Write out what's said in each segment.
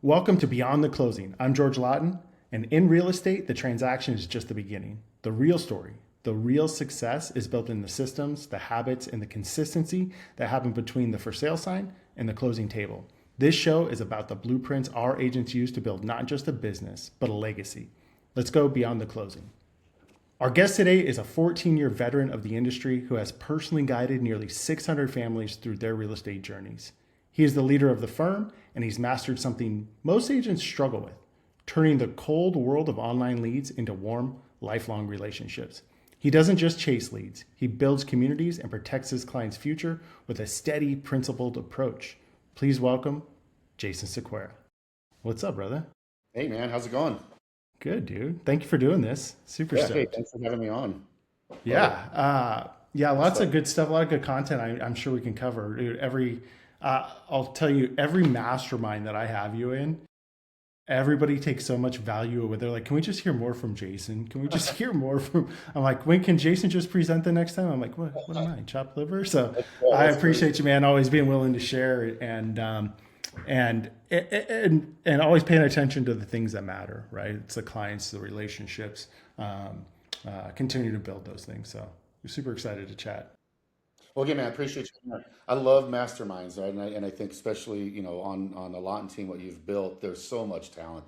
Welcome to Beyond the Closing. I'm George Laughton, and in real estate, the transaction is just the beginning. The real story, the real success is built in the systems, the habits, and the consistency that happen between the for sale sign and the closing table. This show is about the blueprints our agents use to build not just a business, but a legacy. Let's go beyond the closing. Our guest today is a 14-year veteran of the industry who has personally guided nearly 600 families through their real estate journeys. He is the leader of the firm, and he's mastered something most agents struggle with, turning the cold world of online leads into warm, lifelong relationships. He doesn't just chase leads, he builds communities and protects his client's future with a steady, principled approach. Please welcome Jason Sequeira. What's up, brother? Hey man, how's it going? Good, dude. Thank you for doing this. Super Yeah, hey, stoked. thanks for having me on. Love Yeah, it. yeah, Good lots stuff. of good stuff, a lot of good content. I'm sure we can cover. Dude, I'll tell you, every mastermind that I have you in, everybody takes so much value with. They're like, can we just hear more from Jason? Can we just hear more from? I'm like, when can Jason just present the next time? I'm like, what am I, chopped liver? So Yeah, I that's great. appreciate you, man, always being willing to share and always paying attention to the things that matter, right? It's the clients, the relationships, continue to build those things. So we're super excited to chat. Well, again, man, I appreciate you. I love masterminds, right? And I think especially on the Lawton team, what you've built, there's so much talent.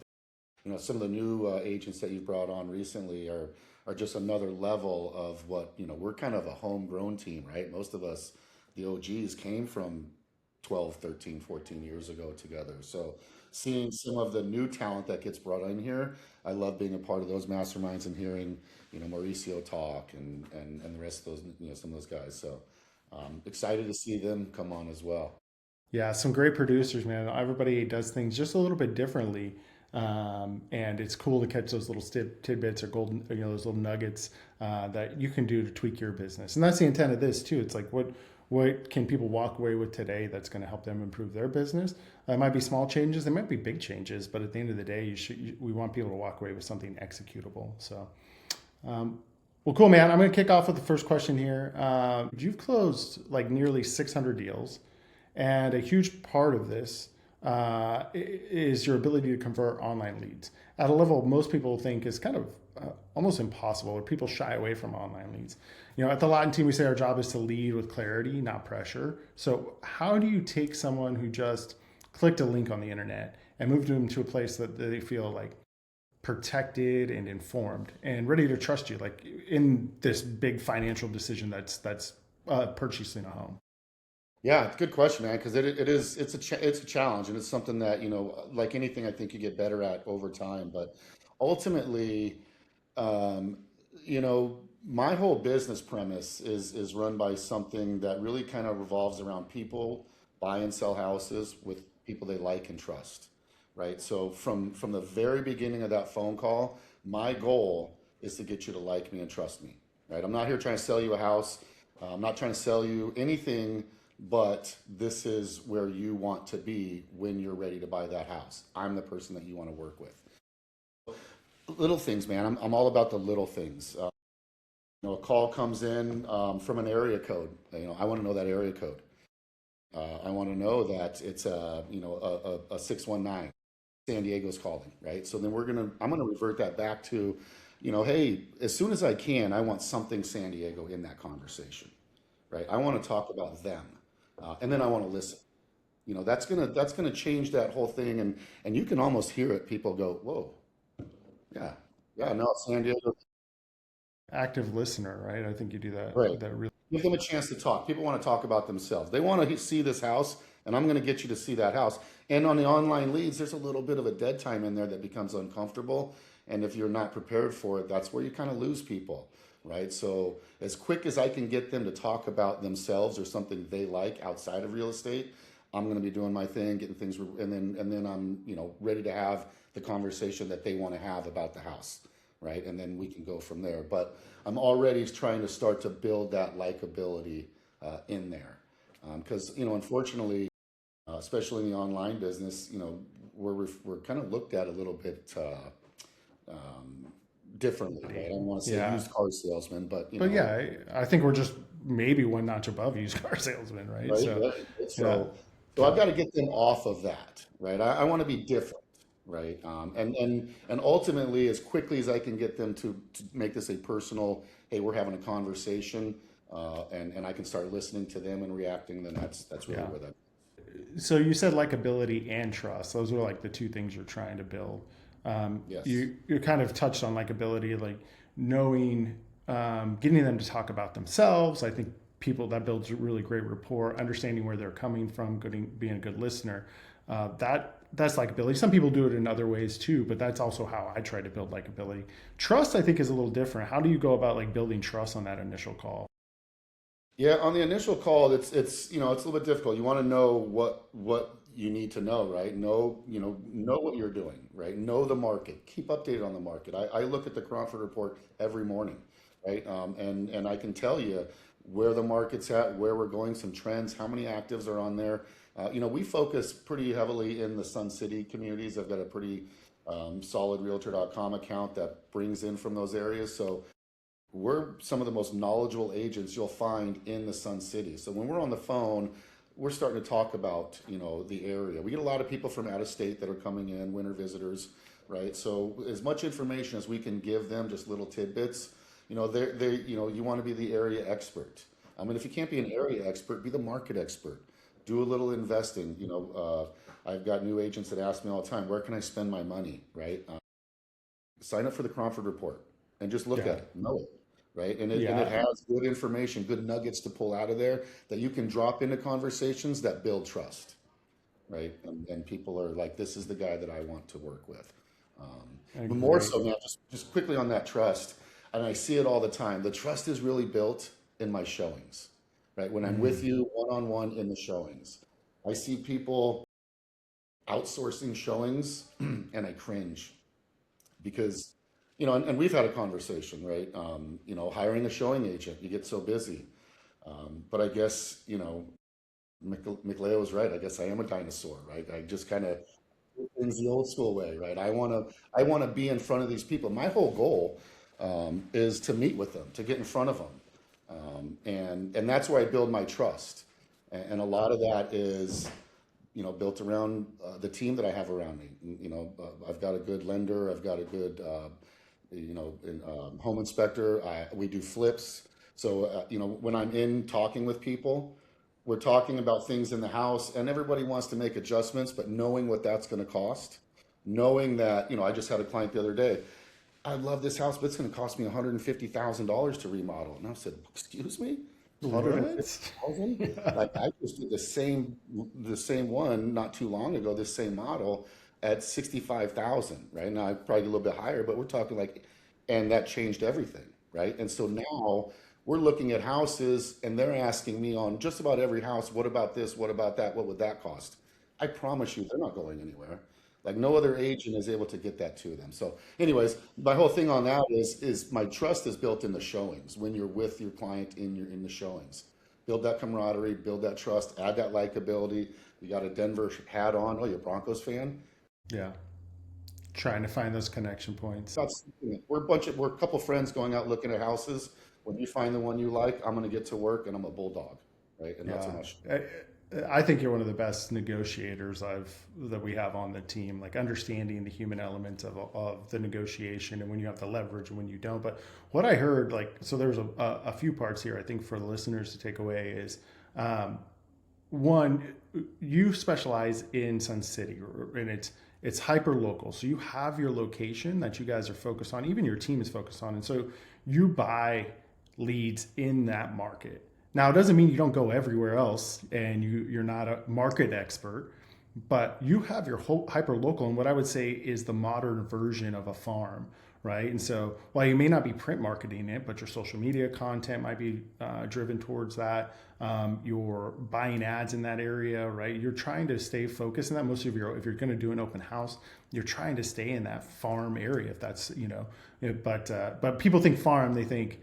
Some of the new agents that you've brought on recently are just another level of what we're kind of a homegrown team, right? Most of us, the OGs, came from 12, 13, 14 years ago together. So seeing some of the new talent that gets brought in here, I love being a part of those masterminds and hearing Mauricio talk and the rest of those some of those guys. So excited to see them come on as well. Yeah, some great producers, man. Everybody does things just a little bit differently, and it's cool to catch those little tidbits or golden, those little nuggets that you can do to tweak your business. And that's the intent of this too. It's like what can people walk away with today that's going to help them improve their business? It might be small changes, they might be big changes, but at the end of the day, we want people to walk away with something executable. So. Um, well, cool, man. I'm going to kick off with the first question here. You've closed like nearly 600 deals, and a huge part of this is your ability to convert online leads at a level most people think is kind of almost impossible, or people shy away from online leads. At the Latin team, we say our job is to lead with clarity, not pressure. So, how do you take someone who just clicked a link on the internet and move them to a place that they feel like protected and informed and ready to trust you, like in this big financial decision that's purchasing a home? Yeah, it's a good question, man, because it's a challenge, and it's something that like anything, I think you get better at over time. But ultimately, um, my whole business premise is run by something that really kind of revolves around people buy and sell houses with people they like and trust, right? So from the very beginning of that phone call, my goal is to get you to like me and trust me, right? I'm not here trying to sell you a house. I'm not trying to sell you anything, but this is where you want to be when you're ready to buy that house. I'm the person that you want to work with. Little things, man. I'm all about the little things. A call comes in from an area code. I want to know that area code. I want to know that it's a 619. San Diego's calling, right? So then I'm gonna revert that back to, hey, as soon as I can, I want something San Diego in that conversation, right? I want to talk about them, and then I want to listen. That's gonna change that whole thing, and you can almost hear it. People go, whoa, yeah, yeah, no, San Diego. Active listener, right? I think you do Right. that really. Give them a chance to talk. People want to talk about themselves. They want to see this house, and I'm going to get you to see that house. And on the online leads, there's a little bit of a dead time in there that becomes uncomfortable. And if you're not prepared for it, that's where you kind of lose people, right? So as quick as I can get them to talk about themselves or something they like outside of real estate, I'm going to be doing my thing, getting things, and then I'm ready to have the conversation that they want to have about the house, right? And then we can go from there. But I'm already trying to start to build that likability in there, because unfortunately, especially in the online business, we're kind of looked at a little bit differently, right? I don't want to say Yeah, used car salesman, but but yeah, I think we're just maybe one notch above used car salesman, right? right, So right. yeah, So So I've Yeah. got to get them off of that, right? I want to be different, right? And ultimately, as quickly as I can get them to make this a personal, hey, we're having a conversation, and I can start listening to them and reacting, then that's really Yeah. where that. So you said likability and trust. Those are like the two things you're trying to build. Yes. You kind of touched on likability, like knowing, getting them to talk about themselves. I think people that builds a really great rapport, understanding where they're coming from, being a good listener. That's likability. Some people do it in other ways too, but that's also how I try to build likability. Trust, I think, is a little different. How do you go about like building trust on that initial call? Yeah, on the initial call, it's a little bit difficult. You want to know what you need to know, right? Know what you're doing, right? Know the market. Keep updated on the market. I look at the Crawford report every morning, right? And I can tell you where the market's at, where we're going, some trends, how many actives are on there. We focus pretty heavily in the Sun City communities. I've got a pretty solid Realtor.com account that brings in from those areas. So we're some of the most knowledgeable agents you'll find in the Sun City. So when we're on the phone, we're starting to talk about, the area. We get a lot of people from out of state that are coming in, winter visitors, right? So as much information as we can give them, just little tidbits, you want to be the area expert. I mean, if you can't be an area expert, be the market expert. Do a little investing. I've got new agents that ask me all the time, where can I spend my money, right? Sign up for the Cromford Report and just look Yeah. at it, know it, right? And it Yeah. has good information, good nuggets to pull out of there that you can drop into conversations that build trust, right? And people are like, this is the guy that I want to work with. But more Great. so now, just quickly on that trust, and I see it all the time. The trust is really built in my showings, right? When I'm with Mm. you one on one in the showings, I see people outsourcing showings, and I cringe because and we've had a conversation, right? Hiring a showing agent, you get so busy. But I guess McLeo was right. I guess I am a dinosaur, right? I just kind of do things the old school way, right? I want to be in front of these people. My whole goal is to meet with them, to get in front of them, and that's where I build my trust. And a lot of that is built around the team that I have around me. I've got a good lender. I've got a good, home inspector. We do flips. So, when I'm in talking with people, we're talking about things in the house, and everybody wants to make adjustments, but knowing what that's going to cost, knowing that, I just had a client the other day. I love this house, but it's going to cost me $150,000 to remodel. And I said, excuse me, What? 150,000? Like I just did the same one not too long ago, this same model at 65,000. Right now, I probably a little bit higher, but we're talking like, and that changed everything, right? And so now we're looking at houses, and they're asking me on just about every house, what about this? What about that? What would that cost? I promise you, they're not going anywhere. Like no other agent is able to get that to them. So, anyways, my whole thing on that is my trust is built in the showings. When you're with your client in the showings, build that camaraderie, build that trust, add that likability. You got a Denver hat on. Oh, you're a Broncos fan. Yeah. Trying to find those connection points. We're a couple friends going out looking at houses. When you find the one you like, I'm going to get to work, and I'm a bulldog, right? And that's Yeah. what I'll show. I think you're one of the best negotiators that we have on the team, like understanding the human element of the negotiation and when you have the leverage and when you don't. But what I heard, like, so there's a few parts here I think for the listeners to take away is um, one, you specialize in Sun City, and it's hyper local. So you have your location that you guys are focused on. Even your team is focused on, and so you buy leads in that market. Now it doesn't mean you don't go everywhere else, and you're not a market expert, but you have your whole hyper local, and what I would say is the modern version of a farm, right? And so while you may not be print marketing it, but your social media content might be driven towards that. You're buying ads in that area, right? You're trying to stay focused in that. Most of your, if you're going to do an open house, you're trying to stay in that farm area. If that's but people think farm, they think,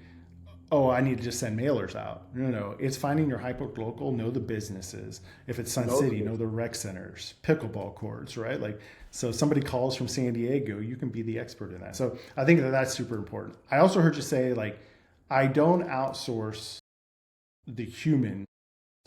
oh, I need to just send mailers out. No, it's finding your hyper local, know the businesses. If it's Sun Know the City, know business. the rec centers, pickleball courts, right? Like, so if somebody calls from San Diego, you can be the expert in that. So I think that that's super important. I also heard you say, like, I don't outsource the human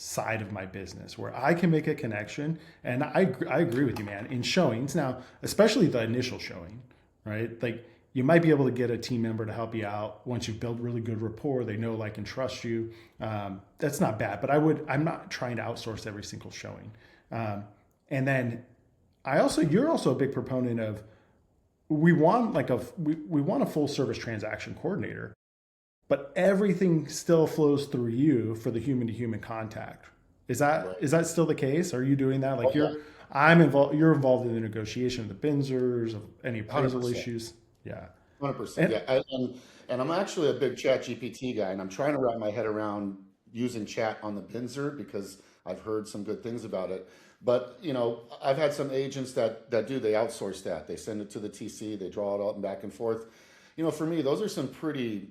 side of my business where I can make a connection. And I agree with you, man, in showings now, especially the initial showing, right? Like you might be able to get a team member to help you out once you build really good rapport. They know, like, and trust you. That's not bad, but I'm not trying to outsource every single showing. And then you're also a big proponent of, we want a full service transaction coordinator, but everything still flows through you for the human to human contact. Right. Is that still the case? Are you doing that? Oh Like yeah, you're involved in the negotiation of the Benzers, of any appraisal 100%. issues. Yeah. 100%. And Yeah. And I'm actually a big chat GPT guy, and I'm trying to wrap my head around using chat on the Binzer because I've heard some good things about it. But, I've had some agents that they outsource that. They send it to the TC, they draw it out and back and forth. For me, those are some pretty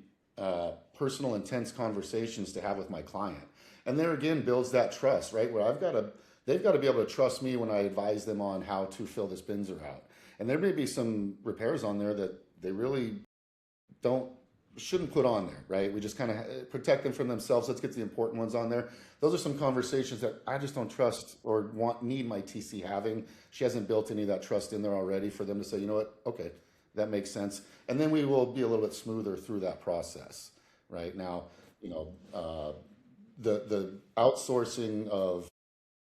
personal, intense conversations to have with my client. And there again builds that trust, right? Where they've got to be able to trust me when I advise them on how to fill this Binzer out. And there may be some repairs on there that they really don't shouldn't put on there, right? We just kind of protect them from themselves. Let's get the important ones on there. Those are some conversations that I just don't trust or need my TC having. She hasn't built any of that trust in there already for them to say, you know what, okay, that makes sense. And then we will be a little bit smoother through that process, right? Now, the outsourcing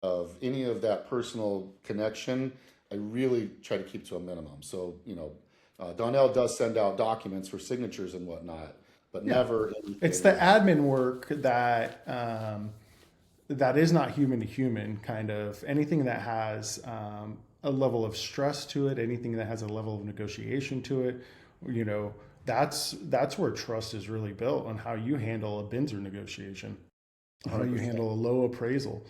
of any of that personal connection, I really try to keep to a minimum. So, Donnell does send out documents for signatures and whatnot, but yeah, never it's the anything. admin work that is not human to human. Kind of anything that has a level of stress to it, anything that has a level of negotiation to it, you know, that's where trust is really built on how you handle a Binzer negotiation, how you 100%. handle a low appraisal,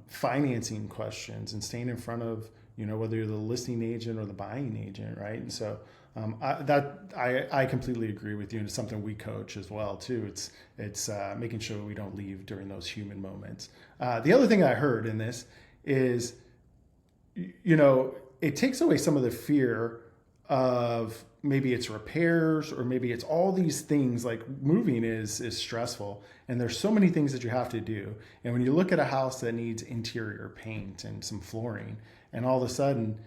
financing questions, and staying in front of, whether you're the listing agent or the buying agent, right? And so I completely agree with you, and it's something we coach as well too. It's making sure we don't leave during those human moments. The other thing I heard in this is, it takes away some of the fear of maybe it's repairs or maybe it's all these things. Like moving is stressful, and there's so many things that you have to do. And when you look at a house that needs interior paint and some flooring, and all of a sudden,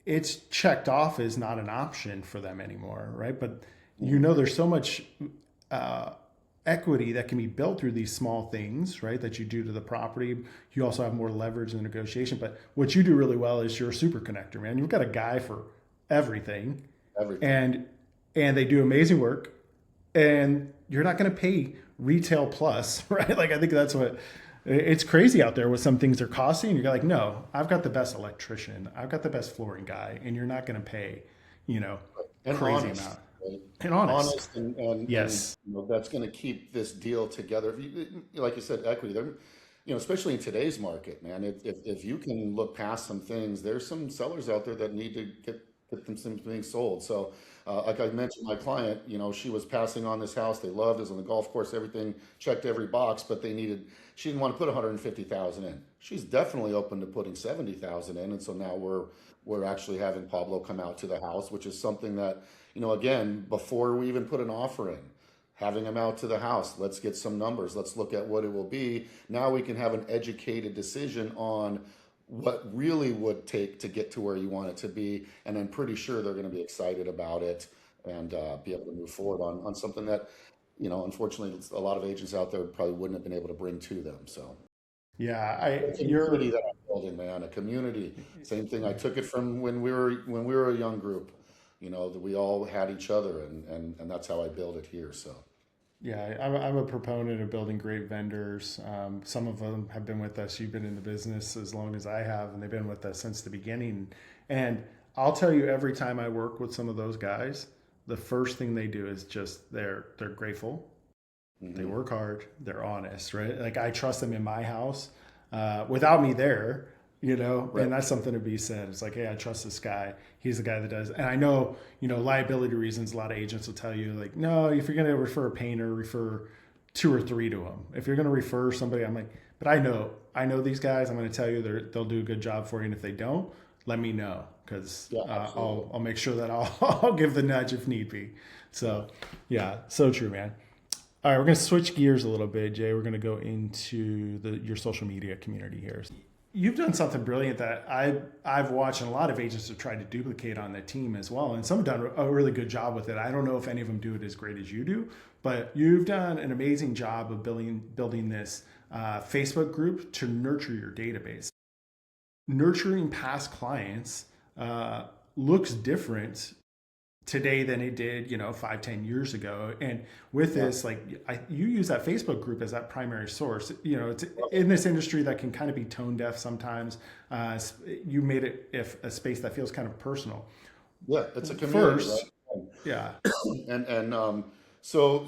it's checked off as not an option for them anymore, right? But there's so much uh, equity that can be built through these small things, right? That you do to the property. You also have more leverage in the negotiation. But what you do really well is you're a super connector, man. You've got a guy for everything, Everything. and they do amazing work. And you're not going to pay retail plus, right? Like I think that's what it's crazy out there with some things they're costing. You're like, no, I've got the best electrician, I've got the best flooring guy, and you're not going to pay, you know, And crazy honest, amount. right? And honest, Honest and yes, that's going to keep this deal together. If like you said, equity there, especially in today's market, man. If you can look past some things, there's some sellers out there that need to get them some things sold. So, like I mentioned, my client, she was passing on this house. They loved it. It was on the golf course. Everything checked every box, but she didn't want to put 150,000 in. She's definitely open to putting 70,000 in, and so now we're actually having Pablo come out to the house, which is something that, again, before we even put an offer in, having him out to the house, let's get some numbers, let's look at what it will be. Now we can have an educated decision on what really would take to get to where you want it to be, and I'm pretty sure they're going to be excited about it and be able to move forward on something that, unfortunately, a lot of agents out there probably wouldn't have been able to bring to them. So yeah, a community you're that I'm building, man, a community. Same thing. I took it from when we were a young group, that we all had each other, and that's how I build it here. So Yeah, I'm a proponent of building great vendors. Some of them have been with us. You've been in the business as long as I have, and they've been with us since the beginning. And I'll tell you, every time I work with some of those guys, the first thing they do is just they're grateful. They hmm work hard. They're honest, right? Like I trust them in my house without me there, right, and that's something to be said. It's like, hey, I trust this guy. He's the guy that does. And I know, liability reasons, a lot of agents will tell you, like, no, if you're going to refer a painter, refer two or three to them. If you're going to refer somebody, I'm like, but I know these guys. I'm going to tell you they'll do a good job for you. And if they don't, let me know because yeah, absolutely, I'll make sure that I'll I'll give the nudge if need be. yeah. So yeah, so true, man. All right, we're going to switch gears a little bit, Jay. We're going to go into your social media community here. You've done something brilliant that I've watched, and a lot of agents have tried to duplicate on the team as well, and some have done a really good job with it. I don't know if any of them do it as great as you do, but you've done an amazing job of building this Facebook group to nurture your database. Nurturing past clients uh, looks different today than it did, 5, 10 years ago. And with Yeah. this, like you use that Facebook group as that primary source. It's in this industry that can kind of be tone deaf sometimes. You made it if a space that feels kind of personal. Yeah, it's a community, First, right? yeah, And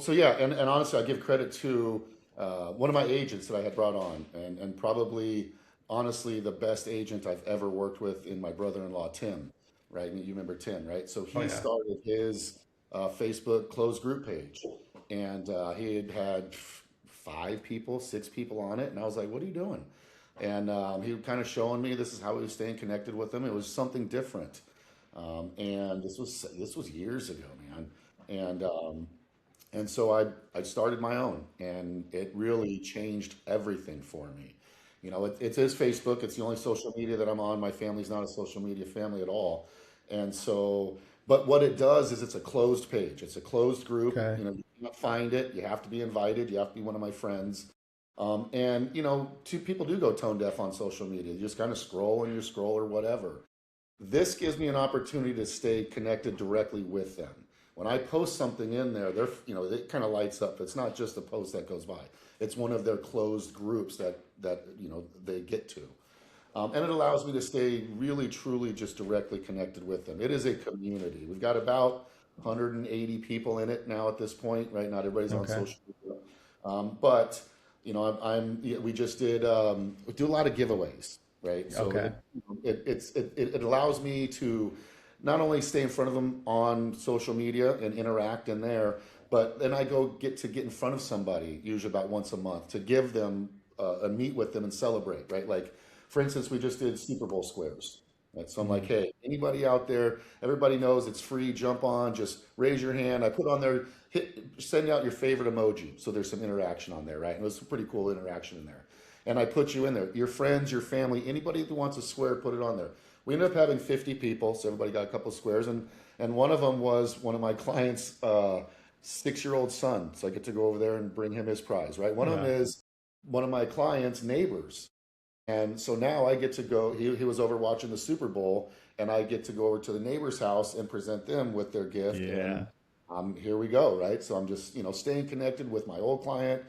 yeah, and honestly, I give credit to one of my agents that I had brought on, and probably honestly the best agent I've ever worked with in my brother-in-law Tim, right? You remember Tim, right? So oh he yeah, started his Facebook closed group page, and he had 5 people, 6 people on it, and I was like, "What are you doing?" And he was kind of showing me this is how he was staying connected with them. It was something different, and this was years ago, man. And so I started my own, and it really changed everything for me. It is Facebook. It's the only social media that I'm on. My family's not a social media family at all, and so. But what it does is it's a closed page. It's a closed group. okay, You can't find it. You have to be invited. You have to be one of my friends. And two people do go tone deaf on social media. You just kind of scroll and you scroll or whatever. This gives me an opportunity to stay connected directly with them. When I post something in there, it kind of lights up. It's not just a post that goes by. It's one of their closed groups that they get to. And it allows me to stay really, truly just directly connected with them. It is a community. We've got about 180 people in it now at this point, right? Not everybody's on okay, social media. But yeah, we just did we do a lot of giveaways, right? So okay, it allows me to not only stay in front of them on social media and interact in there, but then I get in front of somebody usually about once a month to give them a meet with them and celebrate, right? Like for instance, we just did Super Bowl squares. Right? So I'm like, mm, hey, anybody out there, everybody knows it's free, jump on, just raise your hand. I put on there, send out your favorite emoji. So there's some interaction on there, right? And it was a pretty cool interaction in there. And I put you in there. Your friends, your family, anybody that wants a square, put it on there. We ended up having 50 people, so everybody got a couple of squares. And one of them was one of my clients' 6-year-old son. So I get to go over there and bring him his prize, right? One of them yeah, is one of my clients' neighbors. And so now I get to go. He was over watching the Super Bowl, and I get to go over to the neighbor's house and present them with their gift. yeah. And here we go, right? So I'm just staying connected with my old client,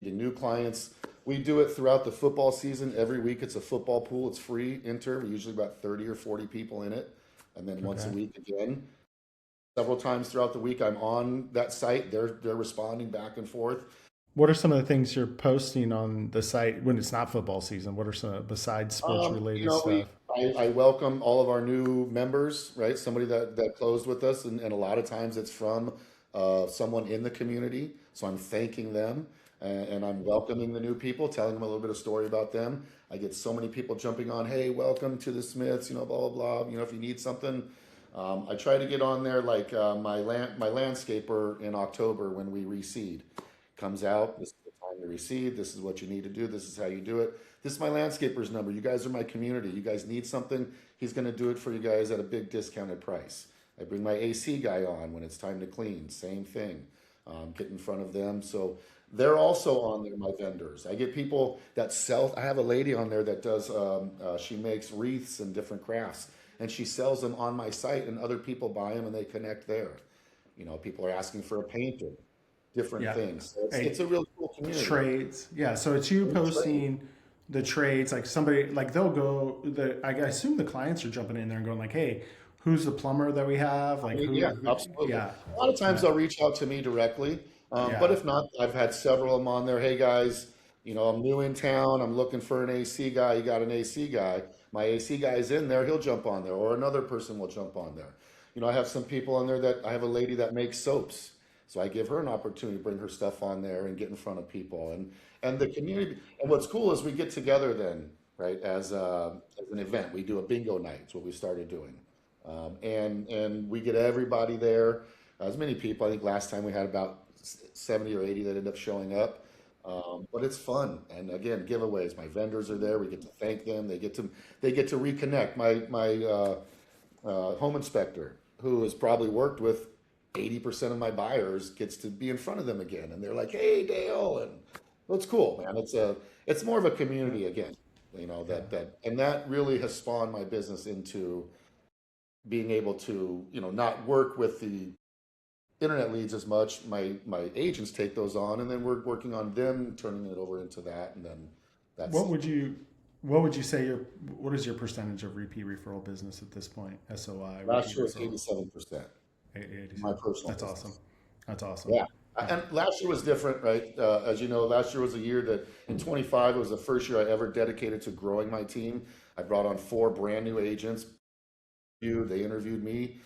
getting new clients. We do it throughout the football season. Every week it's a football pool. It's free. Enter. We're usually about 30 or 40 people in it, and then once a Okay. week again. Several times throughout the week, I'm on that site. They're responding back and forth. What are some of the things you're posting on the site when it's not football season? What are some besides sports related We stuff? I welcome all of our new members, right? Somebody that closed with us, and a lot of times it's from someone in the community. So I'm thanking them, and I'm welcoming the new people, telling them a little bit of story about them. I get so many people jumping on, hey, welcome to the Smiths, blah blah blah. If you need something, I try to get on there like my landscaper in October when we reseed comes out. This is the time to reseed. This is what you need to do. This is how you do it. This is my landscaper's number. You guys are my community. You guys need something. He's going to do it for you guys at a big discounted price. I bring my AC guy on when it's time to clean. Same thing. Get in front of them. So they're also on there, my vendors. I get people that sell. I have a lady on there that does, she makes wreaths and different crafts, and she sells them on my site, and other people buy them and they connect there. People are asking for a painter, different Yeah. things. So it's Hey, a really cool community. trades. Yeah. So it's you And trade. posting the trades. Like somebody, like they'll go. I assume the clients are jumping in there and going like, "Hey, who's the plumber that we have? Like Yeah, absolutely. Yeah. A lot of times Yeah. they'll reach out to me directly, but Yeah. if not, I've had several of them on there. Hey guys, I'm new in town. I'm looking for an AC guy. You got an AC guy? My AC guy is in there. He'll jump on there, or another person will jump on there. I have some people on there that I have a lady that makes soaps, so I give her an opportunity to bring her stuff on there and get in front of people and the community. And what's cool is we get together then, right, as an event. We do a bingo night. It's what we started doing. And we get everybody there. As many people. I think last time we had about 70 or 80 that end up showing up. But it's fun. And again, giveaways. My vendors are there. We get to thank them. They get to reconnect. My home inspector, who has probably worked with 80% of my buyers, gets to be in front of them again, and they're like, "Hey, Dale," and well, it's cool, man. It's more of a community again, Yeah. and that really has spawned my business into being able to, not work with the internet leads as much. My agents take those on, and then we're working on them turning it over into that, and then What that's would you what would you say what is your percentage of repeat referral business at this point? SOI, last repeat year was referral. 87%. My 87. personal That's business. awesome. That's awesome. Yeah. Yeah. And last year was different, right? As you know, last year was a year that in 25, it was the first year I ever dedicated to growing my team. I brought on 4 brand new agents. They interviewed me.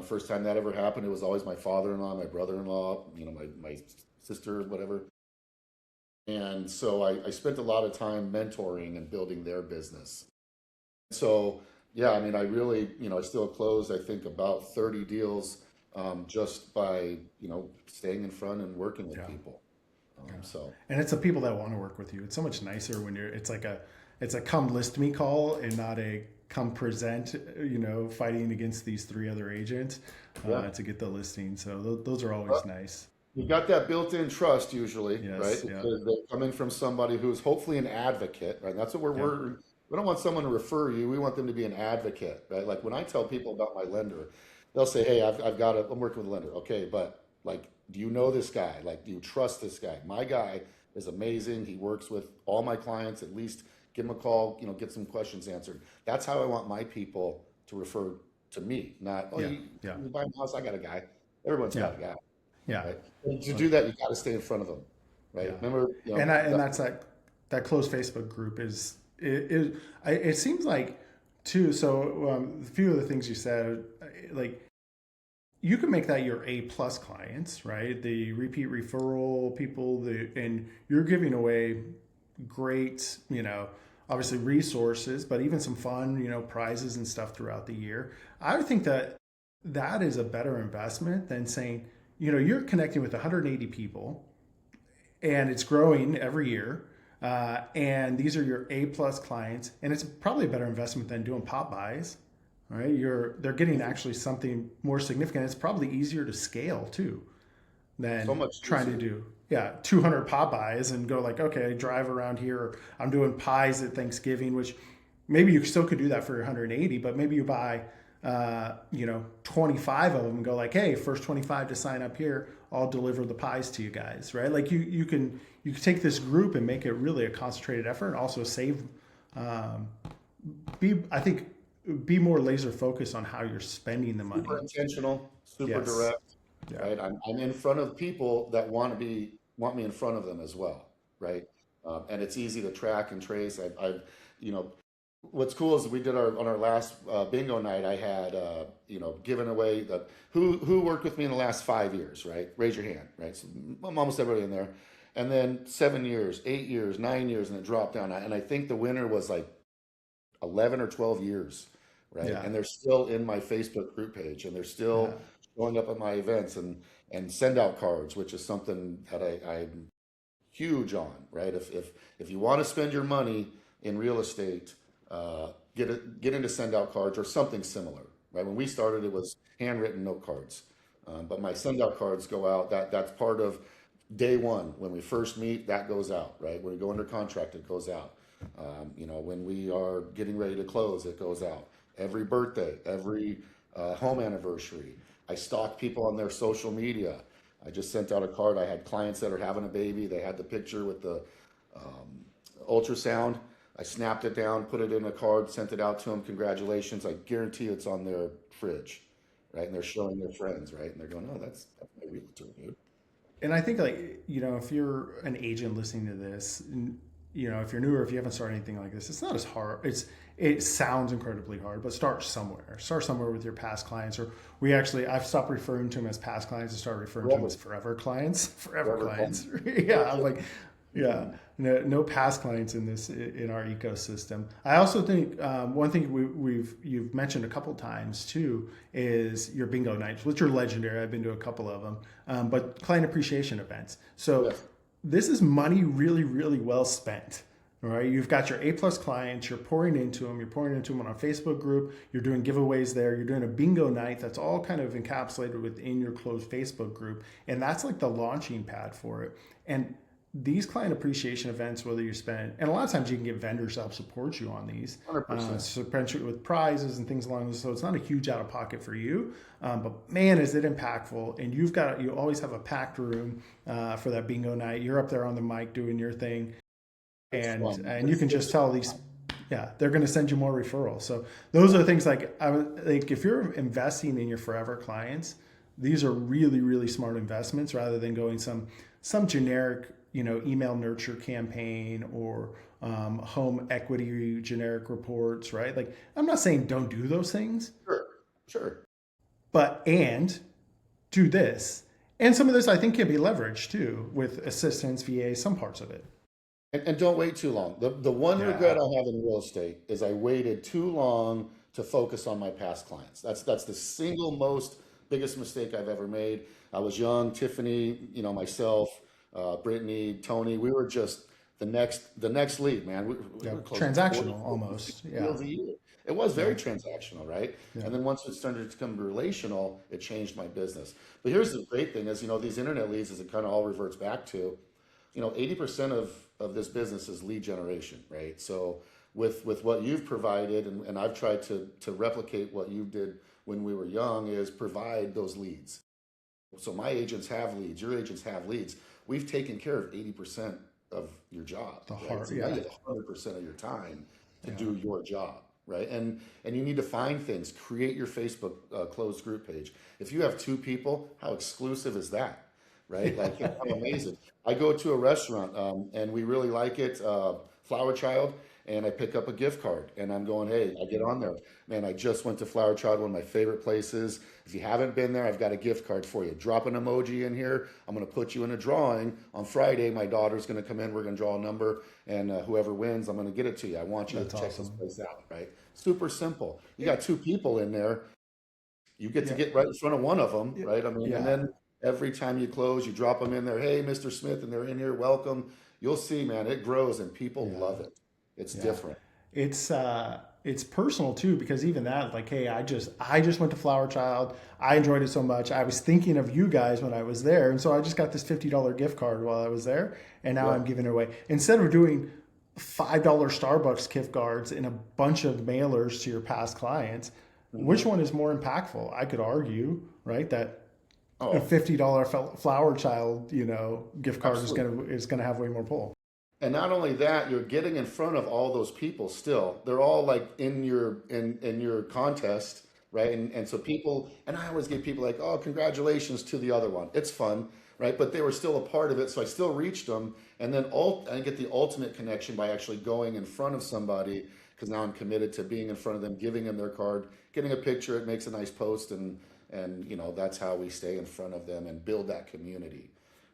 First time that ever happened, it was always my father-in-law, my brother-in-law, my sister, whatever. And so I spent a lot of time mentoring and building their business. So yeah, I mean, I really, I still closed, I think, about 30 deals just by, staying in front and working with Yeah. people. Yeah. So And it's the people that want to work with you. It's so much nicer when it's a come list me call and not a come present, fighting against these 3 other agents yeah, to get the listing. So those are always well, nice. you got that built-in trust usually, right? Yes. Yeah. Because they're coming from somebody who's hopefully an advocate, right? That's what Yeah. we don't want someone to refer you. We want them to be an advocate, right? Like when I tell people about my lender, they'll say, "Hey, I'm working with a lender." Okay, but like, do you know this guy? Like, do you trust this guy? My guy is amazing. He works with all my clients. At least give him a call, get some questions answered. That's how I want my people to refer to me. Not, oh, Yeah. Yeah. you buy a house, I got a guy. Everyone's Yeah. got a guy, Yeah. right? And to Like, do that, you got to stay in front of them, right? yeah. Remember, And that's that closed Facebook group it seems like too. So a few of the things you said, like you can make that your A+ clients, right? The repeat referral people, and you're giving away great, obviously resources, but even some fun, prizes and stuff throughout the year. I would think that that is a better investment than saying, you're connecting with 180 people and it's growing every year. And these are your A+ clients, and it's probably a better investment than doing pop buys. All right, they're getting actually something more significant. It's probably easier to scale too so than much trying to easier. do 200 pop buys and go like, okay, I drive around here. Or I'm doing pies at Thanksgiving, which maybe you still could do that for 180, but maybe you buy 25 of them and go like, hey, first 25 to sign up here, I'll deliver the pies to you guys, right? Like you can take this group and make it really a concentrated effort and also save, um, I think, be more laser focused on how you're spending the Super money. intentional, super Yes. direct, Yeah. right? I'm in front of people that want me in front of them as well, right? And it's easy to track and trace. You know, what's cool is we did on our last bingo night. I had given away who worked with me in the last 5 years, right? Raise your hand, right? So almost everybody in there, and then 7 years, 8 years, 9 years, and it dropped down. And I think the winner was like 11 or 12 years, right? Yeah. And they're still in my Facebook group page, and they're Yeah. still showing up at my events and send out cards, which is something that I'm huge on, right? If you want to spend your money in real estate, get into send out cards or something similar, right? When we started, it was handwritten note cards, but my send out cards go out. That's part of day one. When we first meet, that goes out, right? When we go under contract, it goes out. When we are getting ready to close, it goes out. Every birthday, every home anniversary. I stalk people on their social media. I just sent out a card. I had clients that are having a baby. They had the picture with the ultrasound. I snapped it down, put it in a card, sent it out to them. Congratulations. I guarantee it's on their fridge, right? And they're showing their friends, right? And they're going, "Oh, that's my realtor, dude." And I think like, if you're an agent listening to this, if you're newer, if you haven't started anything like this, it's not as hard. It sounds incredibly hard, but start somewhere. Start somewhere with your past clients. Or I've stopped referring to them as past clients and start referring to them Forever, as forever clients. Forever forever clients. clients. Yeah. I'm like, Yeah, no past clients in this in our ecosystem. I also think one thing you've mentioned a couple times too is your bingo nights, which are legendary. I've been to a couple of them, but client appreciation events. So Yes. this is money really well spent. All right, you've got your A+ clients. You're pouring into them. You're pouring into them on a Facebook group. You're doing giveaways there. You're doing a bingo night. That's all kind of encapsulated within your closed Facebook group, and that's like the launching pad for it. And these client appreciation events, whether you spend, and a lot of times you can get vendors to help support you on these, 100%. support with prizes and things along those. So it's not a huge out of pocket for you, but man, is it impactful. And you always have a packed room for that bingo night. You're up there on the mic doing your thing, It's fun. and you can just tell these, yeah, they're going to send you more referrals. So those are things like if you're investing in your forever clients, these are really smart investments rather than going some generic, email nurture campaign or home equity generic reports, right? Like, I'm not saying don't do those things, Sure. Sure. and do this. And some of this I think can be leveraged too with assistants, VA, some parts of it. And don't wait too long. The one regret Yeah. I have in real estate is I waited too long to focus on my past clients. That's the single most biggest mistake I've ever made. I was young, Tiffany, myself, Brittany, Tony. We were just the next lead, man. We Yeah. were closing 40, Transactional 50, almost. 60 Yeah. deals a year. It was very Yeah. transactional, right? Yeah. And then once it started to become relational, it changed my business. But here's the great thing is, these internet leads, as it kind of all reverts back to, 80% of this business is lead generation, right? So with what you've provided, and I've tried to replicate what you did when we were young, is provide those leads. So my agents have leads, your agents have leads. We've taken care of 80% of your job, The right? heart. So now you Yeah. have 100% of your time to Yeah. do your job, right? And you need to find things, create your Facebook closed group page. If you have two people, how exclusive is that, right? Like, I'm amazing. I go to a restaurant and we really like it, Flower Child, and I pick up a gift card and I'm going, hey, I get on there. Man, I just went to Flower Child, one of my favorite places. If you haven't been there, I've got a gift card for you. Drop an emoji in here. I'm going to put you in a drawing. On Friday, my daughter's going to come in. We're going to draw a number, and whoever wins, I'm going to get it to you. I want you to That's check this awesome. place out, right? Super simple. You got two people in there. You get to Yeah. get right in front of one of them, Yeah. right? I mean, and Yeah. then every time you close, you drop them in there. Hey, Mr. Smith, and they're in here. Welcome. You'll see, man, it grows and people Yeah. love it. It's Yeah. different. It's personal too because even that, like, hey, I just went to Flower Child. I enjoyed it so much. I was thinking of you guys when I was there, and so I just got this $50 gift card while I was there, and now Yeah. I'm giving it away instead of doing $5 Starbucks gift cards and a bunch of mailers to your past clients. Which Hmm. one is more impactful? I could argue, right, that a Oh, $50 Flower Child, gift card is absolutely. gonna have way more pull. And not only that, you're getting in front of all those people still. They're all like in your contest, right? And so people, and I always give people like, oh, congratulations to the other one. It's fun, right? But they were still a part of it, so I still reached them, and then I get the ultimate connection by actually going in front of somebody because now I'm committed to being in front of them, giving them their card, getting a picture. It makes a nice post, and that's how we stay in front of them and build that community,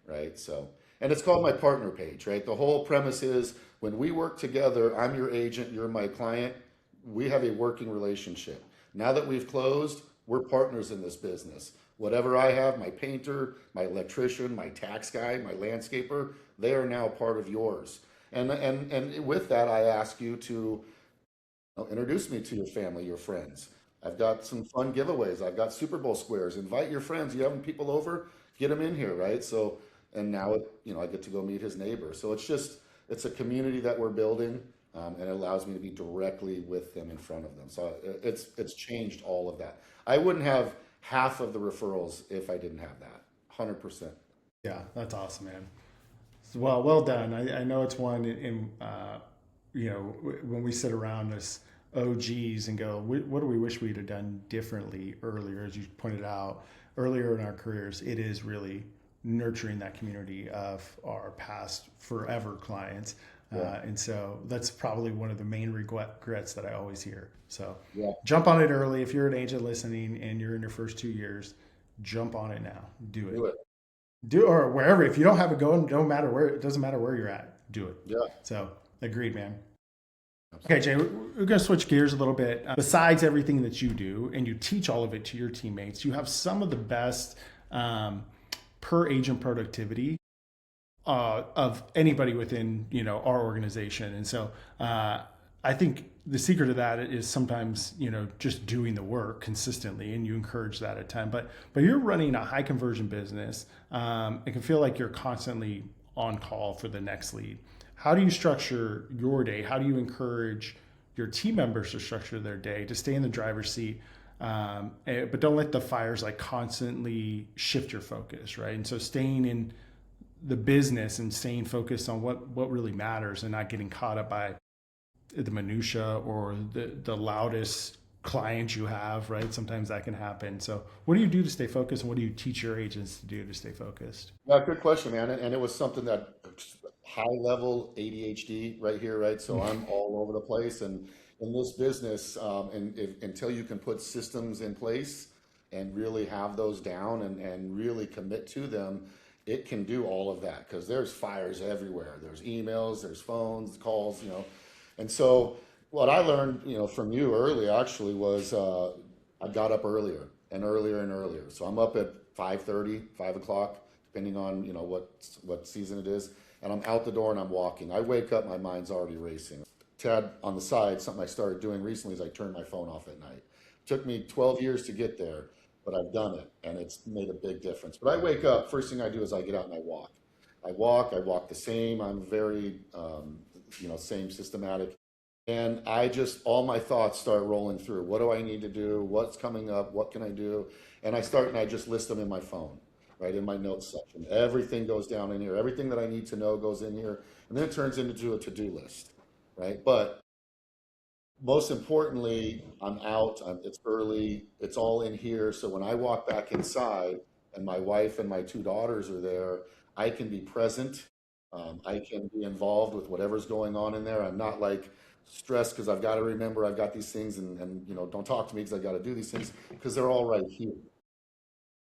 right? So, and it's called my partner page, right? The whole premise is when we work together, I'm your agent, you're my client, we have a working relationship. Now that we've closed, we're partners in this business. Whatever I have, my painter, my electrician, my tax guy, my landscaper, they are now part of yours. And with that, I ask you to introduce me to your family, your friends. I've got some fun giveaways. I've got Super Bowl squares. Invite your friends. You having people over? Get them in here, right? So, and now I get to go meet his neighbor. So it's a community that we're building, and it allows me to be directly with them in front of them. So it's changed all of that. I wouldn't have half of the referrals if I didn't have that. 100%. Yeah, that's awesome, man. Well done. I know it's one when we sit around as OGs and go, what do we wish we'd have done differently earlier? As you pointed out earlier in our careers, it is really nurturing that community of our past forever clients. Yeah. And so that's probably one of the main regrets that I always hear. So Yeah. jump on it early. If you're an agent listening and you're in your first 2 years, jump on it now. Do it. Do it. Do or wherever. If you don't have it going, don't matter where. It doesn't matter where you're at. Do it. Yeah, So agreed, man. Okay, absolutely. Jay, we're going to switch gears a little bit. Besides everything that you do, and you teach all of it to your teammates, you have some of the best um, per agent productivity of anybody within our organization. And so I think the secret of that is sometimes just doing the work consistently, and you encourage that at time. But you're running a high conversion business. It can feel like you're constantly on call for the next lead. How do you structure your day? How do you encourage your team members to structure their day to stay in the driver's seat? But don't let the fires like constantly shift your focus, right? And so staying in the business and staying focused on what really matters and not getting caught up by the minutia or the loudest client you have, right? Sometimes that can happen. So what do you do to stay focused, and what do you teach your agents to do to stay focused? Yeah, good question, man. And it was something that high level ADHD right here, right? So I'm all over the place. And in this business, until you can put systems in place and really have those down and really commit to them, it can do all of that because there's fires everywhere. There's emails, there's phones, calls. And so what I learned, from you early actually was I got up earlier and earlier and earlier. So I'm up at 5:30, 5 o'clock, depending on what season it is, and I'm out the door and I'm walking. I wake up, my mind's already racing. Tad, on the side, something I started doing recently is I turn my phone off at night. Took me 12 years to get there, but I've done it, and it's made a big difference. But I wake up, first thing I do is I get out and I walk. I walk the same. I'm very, same systematic. And all my thoughts start rolling through. What do I need to do? What's coming up? What can I do? And I just list them in my phone, right, in my notes section. Everything goes down in here. Everything that I need to know goes in here. And then it turns into a to-do list, right? But most importantly, it's early, it's all in here. So when I walk back inside and my wife and my two daughters are there, I can be present. I can be involved with whatever's going on in there. I'm not like stressed because I've got to remember I've got these things and don't talk to me because I've got to do these things because they're all right here.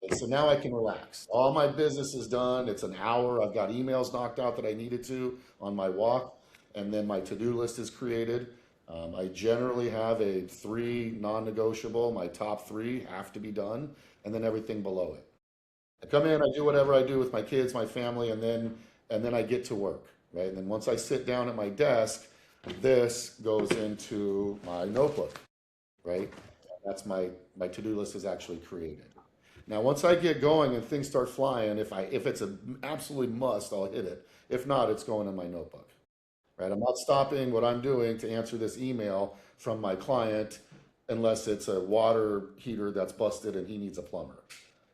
And so now I can relax. All my business is done. It's an hour. I've got emails knocked out that I needed to on my walk. And then my to-do list is created. I generally have a three non-negotiable. My top three have to be done, and then everything below it. I come in, I do whatever I do with my kids, my family, and then I get to work, right? And then once I sit down at my desk, this goes into my notebook, right? That's my to-do list is actually created. Now, once I get going and things start flying, if it's an absolutely must, I'll hit it. If not, it's going in my notebook, right? I'm not stopping what I'm doing to answer this email from my client unless it's a water heater that's busted and he needs a plumber,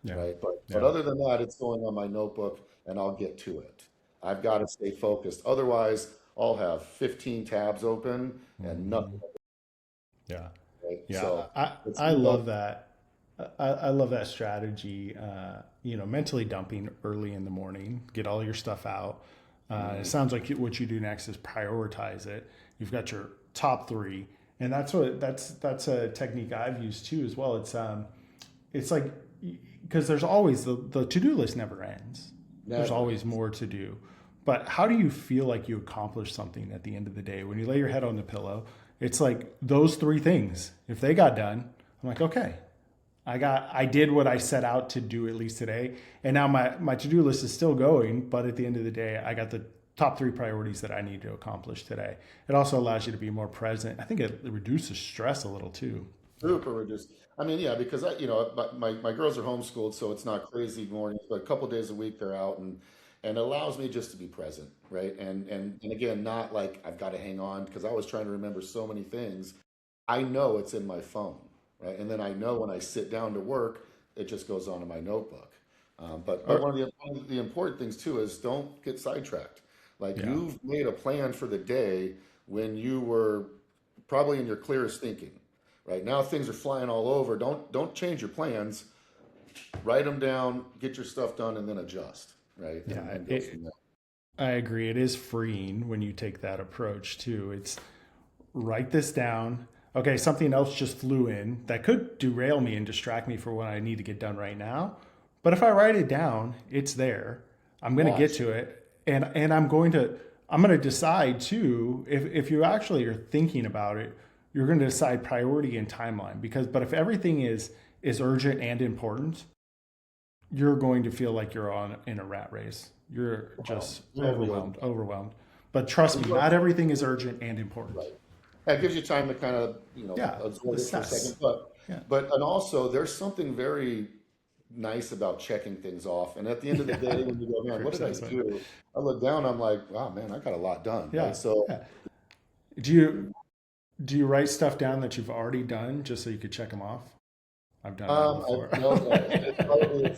Yeah, right? But yeah. other than that, it's going on my notebook and I'll get to it. I've got to stay focused. Otherwise, I'll have 15 tabs open and Hmm. nothing, Yeah, right? yeah. So it's I love that. I love that strategy. Mentally dumping early in the morning, get all your stuff out. It mm, sounds like what you do next is prioritize it. You've got your top three, and that's a technique I've used too as well. It's like because there's always the to do list never ends. There's never always ends. more to do. But how do you feel like you accomplished something at the end of the day when you lay your head on the pillow? It's like those three things. If they got done, I'm like, okay, I did what I set out to do at least today. And now my to-do list is still going, but at the end of the day, I got the top three priorities that I need to accomplish today. It also allows you to be more present. I think it reduces stress a little too. Super reduced. I mean, yeah, because my girls are homeschooled, so it's not crazy mornings, but a couple days a week they're out and it allows me just to be present, right? And again, not like I've got to hang on because I was trying to remember so many things. I know it's in my phone, right? And then I know when I sit down to work, it just goes onto my notebook. But Or one of the important things too is don't get sidetracked. Like yeah. you've made a plan for the day when you were probably in your clearest thinking. Right now, things are flying all over. Don't change your plans. Write them down, get your stuff done, and then adjust. Right, and Yeah, and go from there. I agree. It is freeing when you take that approach too. It's write this down. Okay, something else just flew in that could derail me and distract me for what I need to get done right now. But if I write it down, it's there. I'm going to get Watch. to it, and I'm going to decide too. If you actually are thinking about it, you're going to decide priority and timeline. But if everything is urgent and important, you're going to feel like you're on in a rat race. You're just Yeah, we would. overwhelmed. But trust me, not everything is urgent and important. Right. That gives you time to kind of, Yeah, absorb it for a second. assess. Yeah, And also there's something very nice about checking things off. And at the end of the yeah, day, when you go, man, for what did I assessment. do? I look down, I'm like, wow, man, I got a lot done, right? Yeah, So, yeah. Do you do you write stuff down that you've already done just so you could check them off? I've done that I, before.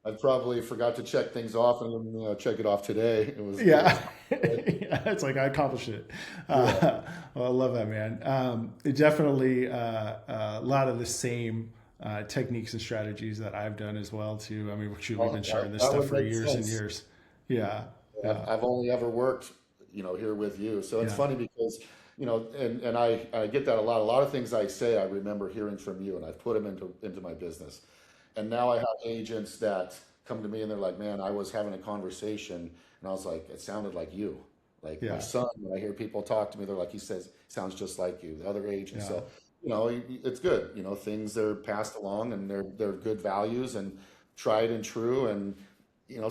I probably forgot to check things off and check it off today. It was Yeah. Yeah, it's like I accomplished it. yeah. Well, I love that, man. Definitely a lot of the same techniques and strategies that I've done as well too. I mean, shoot, we've been Well, sharing this that stuff would for make years and sense. years. Yeah, yeah, I've only ever worked, here with you. So it's yeah, funny because, and I get that a lot. A lot of things I say I remember hearing from you, and I've put them into my business. And now I have agents that come to me and they're like, "Man, I was having a conversation, and I was like, it sounded like you." Like my yeah, son, when I hear people talk to me, they're like, "He says sounds just like you." The other agents, yeah. so it's good. Things are passed along, and they're good values and tried and true. And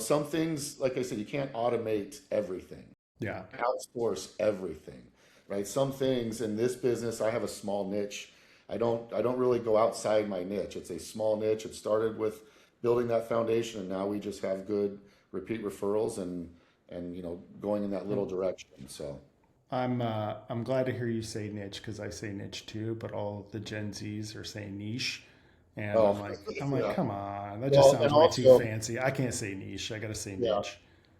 some things, like I said, you can't automate everything, Yeah. outsource everything, right? Some things in this business, I have a small niche. I don't really go outside my niche. It's a small niche. It started with building that foundation, and now we just have good repeat referrals and going in that little direction. So I'm glad to hear you say niche because I say niche too, but all the Gen Zs are saying niche, and oh I'm like, yeah. come on, that just Well, and sounds way too also, fancy. I can't say niche. I got to say yeah, niche.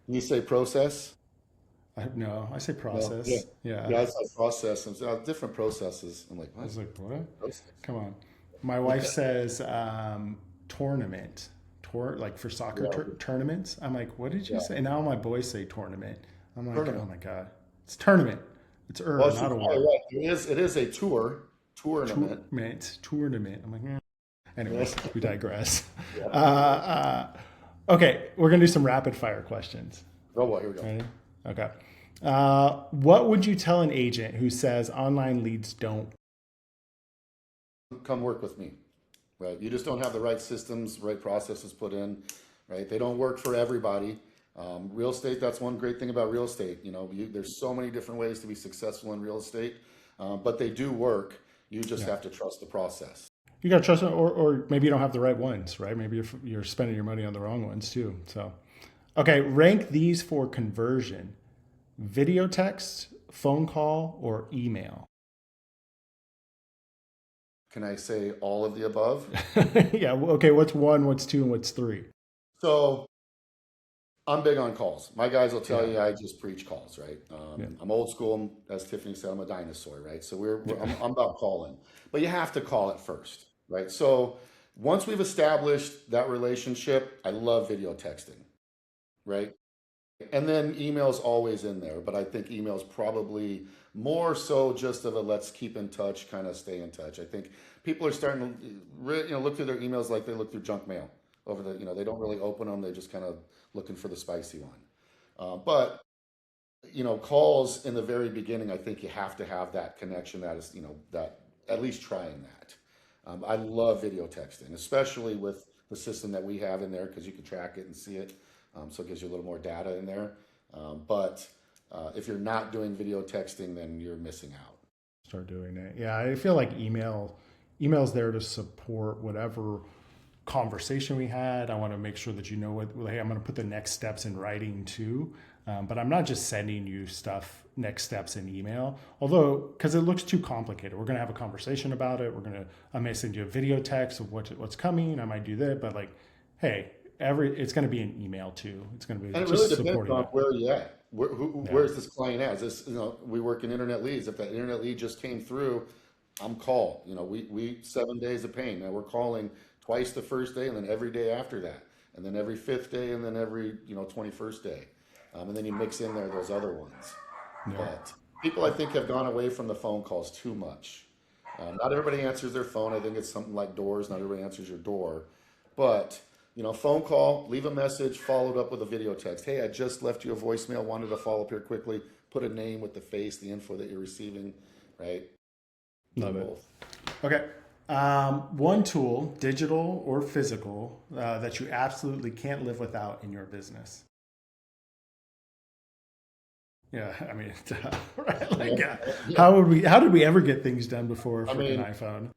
you say process? No, I say No, yeah. process. Yeah, Yeah, I say process and different processes. I'm like, I what? was like, what? Process? Come on. My wife says tournament, like for soccer Yeah, tournaments. I'm like, what did you yeah. say? And now my boys say tournament. I'm like, oh Tournament. my god, it's tournament. It's Well, not she's a probably war. right. It is a tournament. Tournament. I'm like, Yeah. anyways, we digress. Yeah. Okay, we're gonna do some rapid fire questions. Oh, well, here we go. Ready? Okay. What would you tell an agent who says online leads don't? Come work with me, right? You just don't have the right systems, right processes put in, right? They don't work for everybody. Real estate, that's one great thing about real estate. There's so many different ways to be successful in real estate, but they do work. You just Yeah, have to trust the process. you gotta trust them, or maybe you don't have the right ones, right? Maybe you're spending your money on the wrong ones too. So, okay, rank these for conversion: video text, phone call, or email. Can I say all of the above? Yeah. Okay. What's one? What's two? And what's three? So I'm big on calls. My guys will tell Yeah. you I just preach calls, right? Yeah. I'm old school, as Tiffany said. I'm a dinosaur, right? So Yeah. I'm about calling, but you have to call it first, right? So once we've established that relationship, I love video texting, right? And then email's always in there, but I think email's probably more so just of a let's keep in touch, kind of stay in touch. I think people are starting to look through their emails like they look through junk mail over they don't really open them. They're just kind of looking for the spicy one. But calls in the very beginning, I think you have to have that connection. That is, that at least trying that. I love video texting, especially with the system that we have in there because you can track it and see it. So it gives you a little more data in there. But if you're not doing video texting, then you're missing out. Start doing it. Yeah, I feel like email's there to support whatever conversation we had. I want to make sure that you know what. Hey, I'm going to put the next steps in writing too. But I'm not just sending you stuff next steps in email. Although, because it looks too complicated, we're going to have a conversation about it. I may send you a video text of what's coming. I might do that, but like, hey, it's going to be an email too. It's going to be And it really just depends supporting on it. where you're at. Yeah, Where's this client at? Is this, we work in internet leads. If that internet lead just came through, I'm call. We 7 days of pain. Now we're calling twice the first day and then every day after that. And then every fifth day and then every, 21st day. And then you mix in there those other ones. yeah, But people, I think, have gone away from the phone calls too much. Not everybody answers their phone. I think it's something like doors. Not everybody answers your door. But phone call, leave a message, followed up with a video text. Hey, I just left you a voicemail, wanted to follow up here quickly. Put a name with the face, the info that you're receiving, right? Do Love it. both. Okay. One tool, digital or physical, that you absolutely can't live without in your business. Yeah, I mean, right? Like, Yeah. how did we ever get things done before a I freaking mean, iPhone?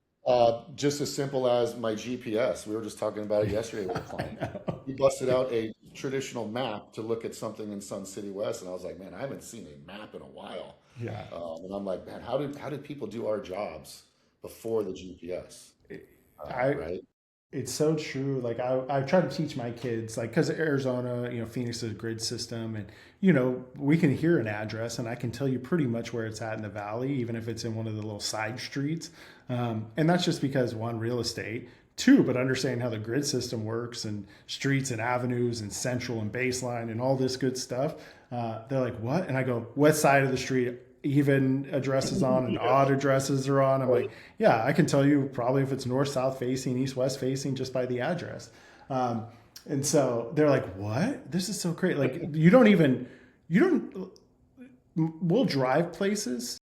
just as simple as my GPS. We were just talking about it yesterday with a I client. know. He busted out a traditional map to look at something in Sun City West, and I was like, man, I haven't seen a map in a while. Yeah. And I'm like, man, how did people do our jobs before the GPS? I Right? It's so true. Like I try to teach my kids, like, because Arizona, Phoenix is a grid system, and we can hear an address, and I can tell you pretty much where it's at in the valley, even if it's in one of the little side streets. And that's just because, one, real estate, two, but understanding how the grid system works and streets and avenues and central and baseline and all this good stuff. They're like, what? And I go, what side of the street? Even addresses on and Yeah. odd addresses are on. I'm like, Right. yeah, I can tell you probably if it's north, south facing, east, west facing just by the address. Um, and so they're like, what? This is so great. Like, you don't, we'll drive places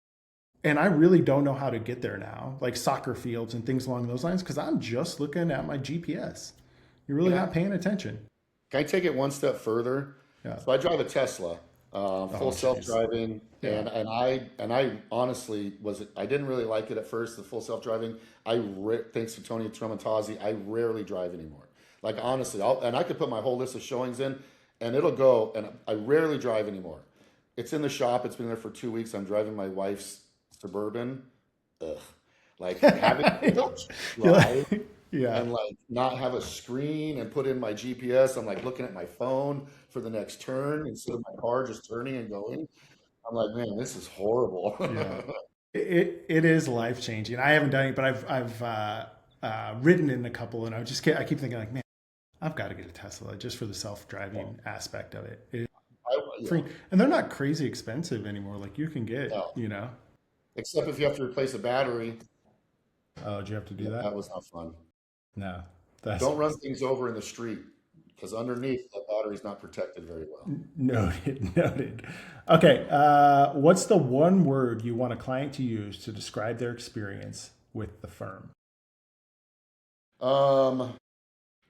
and I really don't know how to get there now, like soccer fields and things along those lines, because I'm just looking at my GPS. You're really Yeah. not paying attention. Can I take it one step further? Yeah. So I drive a Tesla, Oh, full jeez. self-driving, Yeah. and I honestly I didn't really like it at first, the full self-driving. Thanks to Tony Tremontazzi, I rarely drive anymore. Like honestly, I could put my whole list of showings in, and it'll go, and I rarely drive anymore. It's in the shop. It's been there for 2 weeks. I'm driving my wife's Suburban. Ugh. Like having to You're drive like, yeah. and like not have a screen and put in my GPS. I'm like looking at my phone for the next turn instead of my car just turning and going. I'm like, man, this is horrible. Yeah. It is life changing. I haven't done it, but I've ridden in a couple, and I keep thinking like, man, I've got to get a Tesla just for the self Well, driving aspect of it. It's yeah, free, and they're not crazy expensive anymore. Like you can get, no. you know. Except if you have to replace a battery, Oh, do you have to do yeah, that that? was not fun. No, that's Don't run things over in the street because underneath that battery's not protected very well. noted. Noted. Okay, what's the one word you want a client to use to describe their experience with the firm? Um,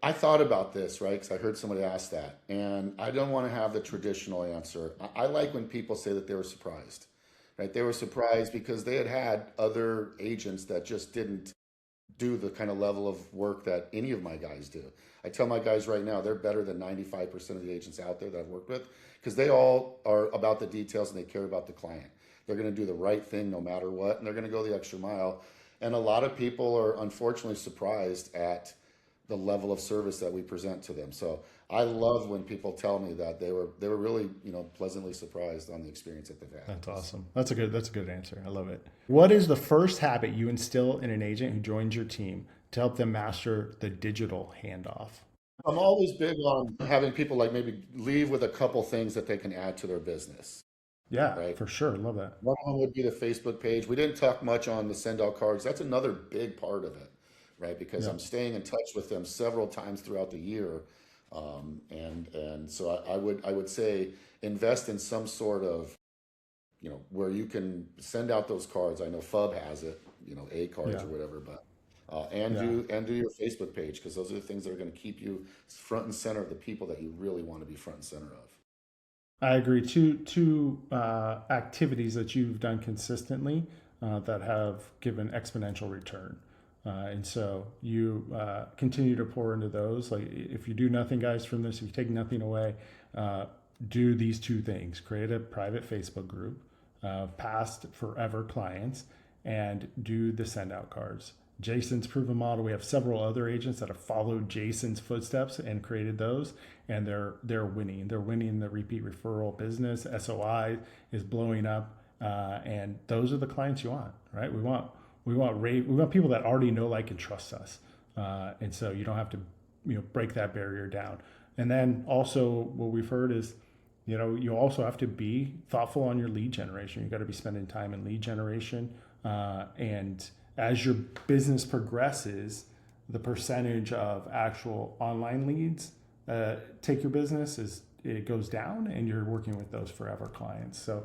I thought about this, right? Because I heard somebody ask that, and I don't want to have the traditional answer. I like when people say that they were surprised, right? They were surprised because they had other agents that just didn't do the kind of level of work that any of my guys do. I tell my guys right now, they're better than 95% of the agents out there that I've worked with because they all are about the details and they care about the client. They're going to do the right thing no matter what, and they're going to go the extra mile. And a lot of people are unfortunately surprised at the level of service that we present to them. So I love when people tell me that they were really, pleasantly surprised on the experience that they've had. That's awesome. That's a good answer. I love it. What is the first habit you instill in an agent who joins your team to help them master the digital handoff? I'm always big on having people like maybe leave with a couple things that they can add to their business, Yeah, right? for sure. Love that. One of them would be the Facebook page. We didn't talk much on the send out cards. That's another big part of it, right? Because Yeah. I'm staying in touch with them several times throughout the year, and so I would say invest in some sort of where you can send out those cards. I know FUB has it, A cards Yeah. or whatever, but and Yeah. do your Facebook page because those are the things that are going to keep you front and center of the people that you really want to be front and center of. I agree. Two activities that you've done consistently that have given exponential return. And so you continue to pour into those. Like if you do nothing, guys, from this, if you take nothing away, uh, do these two things: create a private Facebook group, past forever clients, and do the send out cards. Jason's proven model. We have several other agents that have followed Jason's footsteps and created those, and they're winning. They're winning the repeat referral business. SOI is blowing up, and those are the clients you want, right? We want people that already know, like, and trust us, and so you don't have to break that barrier down. And then also what we've heard is you also have to be thoughtful on your lead generation. You got to be spending time in lead generation, and as your business progresses, the percentage of actual online leads take your business it goes down, and you're working with those forever clients. So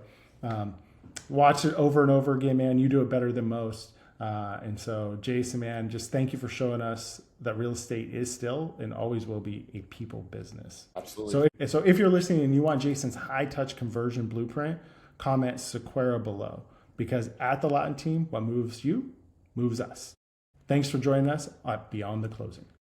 watch it over and over again, man. You do it better than most. And so, Jason, man, just thank you for showing us that real estate is still and always will be a people business. Absolutely. So if you're listening and you want Jason's high touch conversion blueprint, comment Sequeira below, because at the Laughton team, what moves you moves us. Thanks for joining us at Beyond the Closing.